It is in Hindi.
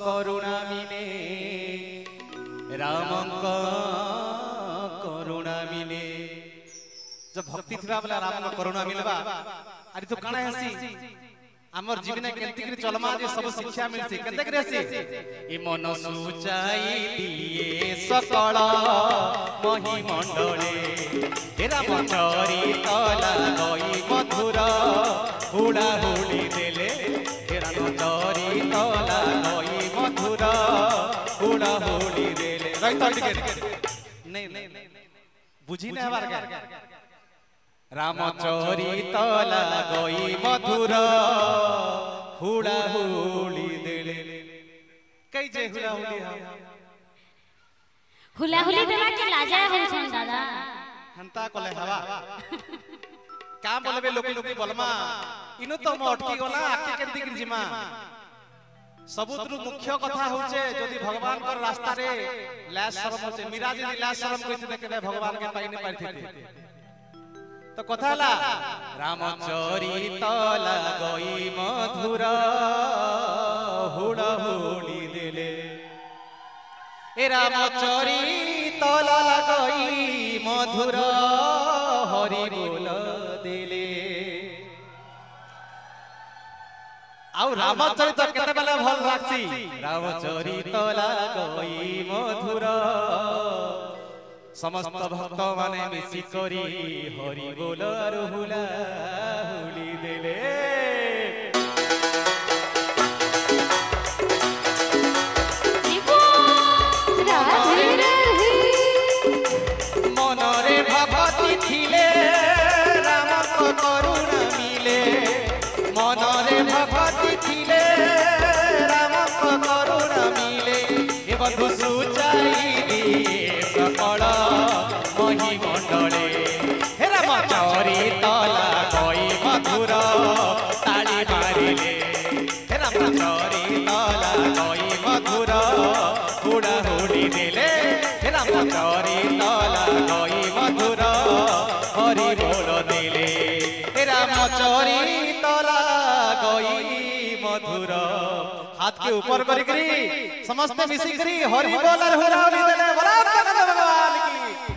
करुणा मिले रामंक करुणा मिले जब भक्ति थिबा बेला राम करुणा मिलबा अरे तो काना हसी हमर जीवन केंति कर चलमा जे सब शिक्षा मिलसी केते कर हसी ए मन सुचाई दिए सकल मही मंडले तेरा मंडरी तला गई मधुर हुड़ा हुड़ी देले तेरा मंडरी तला गई मधुर हुड़ा हुड़ी देले नहीं बुझी ना हमार का रामचोरी तला गई मधुर हुड़ा हुड़ी देले कई जे हुड़ा हुड़ी हुला हुली देला के लाजा हो छन दादा हंता कोले हवा का बोलबे लोके लोके बोलमा इनो तो म अटकी गला आके केंति कर जिमा सबुतरु मुख्य कथा होचे जदि भगवान कर रास्ता रे लाश शरम होचे मीरा जी लाश शरम कहिते केने भगवान के पाइने पारथिते तो कथा ला रामचोरी तला गई मधुर हुड़ा हुड़ी देले ए रामचोरी तला गई मधुर हरि बोल देले आउ रामचरित केते बेले भल लागसी रामचोरी तला गई मधुर समस्त भक्त माने मिसी करी हरि बोल हुला हुली देले मनरे भगति थिले राम करुणा मिले मनरे भगति थिले राम करुणा मिले ए बंधु सुचाई दिए सकल मही मंडले हे रामचोरी तला गई मधुर ताली मारिले हे रामचोरी तला गई मधुर हुड़ा हुड़ी देले हे रामचोरी तला गई मधुर हरि बोल देले हे रामचोरी तला गई मधुर हाथ के ऊपर करी समस्त मिसी करी हरि बोल हुड़ा हुड़ी देले भगवान की